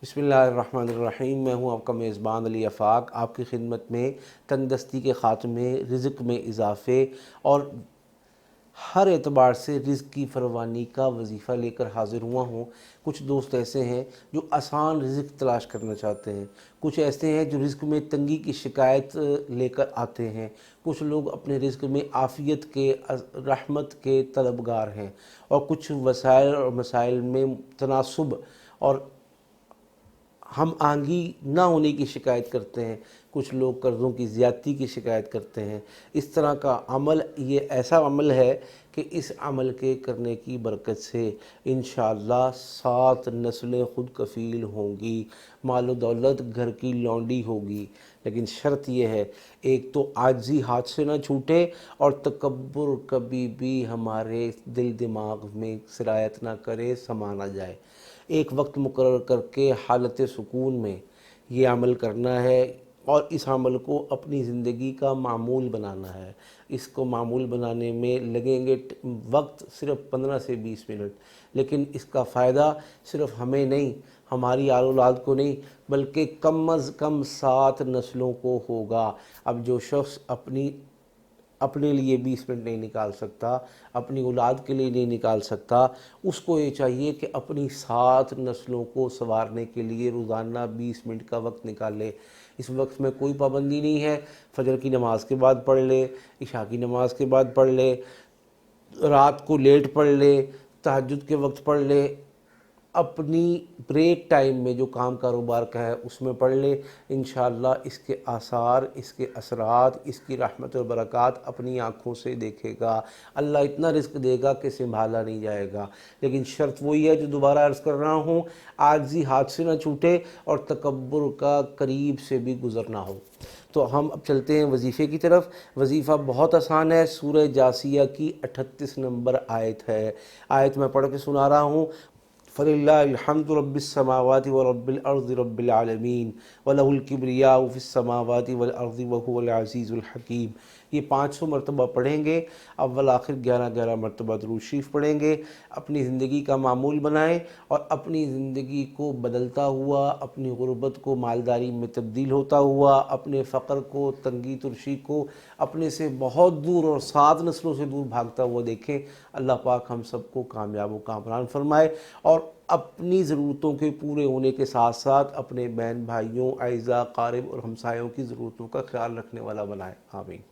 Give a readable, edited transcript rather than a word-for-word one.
بسم اللہ الرحمن الرحیم۔ میں ہوں آپ کا میزبان علی آفاق، آپ کی خدمت میں تندرستی کے خاتمے، رزق میں اضافے اور ہر اعتبار سے رزق کی فراوانی کا وظیفہ لے کر حاضر ہوا ہوں۔ کچھ دوست ایسے ہیں جو آسان رزق تلاش کرنا چاہتے ہیں، کچھ ایسے ہیں جو رزق میں تنگی کی شکایت لے کر آتے ہیں، کچھ لوگ اپنے رزق میں عافیت کے، رحمت کے طلبگار ہیں، اور کچھ وسائل اور مسائل میں تناسب اور ہم آہنگی نہ ہونے کی شکایت کرتے ہیں، کچھ لوگ قرضوں کی زیادتی کی شکایت کرتے ہیں۔ اس طرح کا عمل، یہ ایسا عمل ہے کہ اس عمل کے کرنے کی برکت سے انشاءاللہ 7 نسلیں خود کفیل ہوں گی، مال و دولت گھر کی لونڈی ہوگی۔ لیکن شرط یہ ہے، ایک تو عاجزی ہاتھ سے نہ چھوٹے، اور تکبر کبھی بھی ہمارے دل دماغ میں سرایت نہ کرے، سما نہ جائے۔ ایک وقت مقرر کر کے حالت سکون میں یہ عمل کرنا ہے، اور اس عمل کو اپنی زندگی کا معمول بنانا ہے۔ اس کو معمول بنانے میں لگیں گے وقت صرف 15 سے 20 منٹ، لیکن اس کا فائدہ صرف ہمیں نہیں، ہماری آل اولاد کو نہیں، بلکہ کم از کم 7 نسلوں کو ہوگا۔ اب جو شخص اپنے لیے 20 منٹ نہیں نکال سکتا، اپنی اولاد کے لیے نہیں نکال سکتا، اس کو یہ چاہیے کہ اپنی 7 نسلوں کو سنوارنے کے لیے روزانہ 20 منٹ کا وقت نکالے۔ اس وقت میں کوئی پابندی نہیں ہے، فجر کی نماز کے بعد پڑھ لے، عشاء کی نماز کے بعد پڑھ لے، رات کو لیٹ پڑھ لے، تہجد کے وقت پڑھ لے، اپنی بریک ٹائم میں جو کام کاروبار کا ہے اس میں پڑھ لے۔ انشاءاللہ اس کے آثار، اس کے اثرات، اس کی رحمت و برکات اپنی آنکھوں سے دیکھے گا۔ اللہ اتنا رزق دے گا کہ سنبھالا نہیں جائے گا، لیکن شرط وہی ہے جو دوبارہ عرض کر رہا ہوں، عاجزی ہاتھ سے نہ چھوٹے اور تکبر کا قریب سے بھی گزرنا ہو۔ تو ہم اب چلتے ہیں وظیفے کی طرف۔ وظیفہ بہت آسان ہے، سورہ جاثیہ کی 38 نمبر آیت ہے۔ آیت میں پڑھ کے سنا رہا ہوں۔ فَلِلَّهِ الْحَمْدُ رَبِّ السَّمَاوَاتِ وَرَبِّ الْأَرْضِ رَبِّ الْعَالَمِينَ وَلَهُ الْكِبْرِيَاءُ فِي السَّمَاوَاتِ وَالْأَرْضِ وَهُوَ الْعَزِيزُ الْحَكِيمُ۔ یہ 500 مرتبہ پڑھیں گے، اول آخر 11 مرتبہ درود شریف پڑھیں گے۔ اپنی زندگی کا معمول بنائیں، اور اپنی زندگی کو بدلتا ہوا، اپنی غربت کو مالداری میں تبدیل ہوتا ہوا، اپنے فقر کو، تنگی ترشی کو اپنے سے بہت دور اور 7 نسلوں سے دور بھاگتا ہوا دیکھیں۔ اللہ پاک ہم سب کو کامیاب و کامران فرمائے، اور اپنی ضرورتوں کے پورے ہونے کے ساتھ ساتھ اپنے بہن بھائیوں، اعزاء، اقارب اور ہمسایوں کی ضرورتوں کا خیال رکھنے والا بنائے۔ آمین۔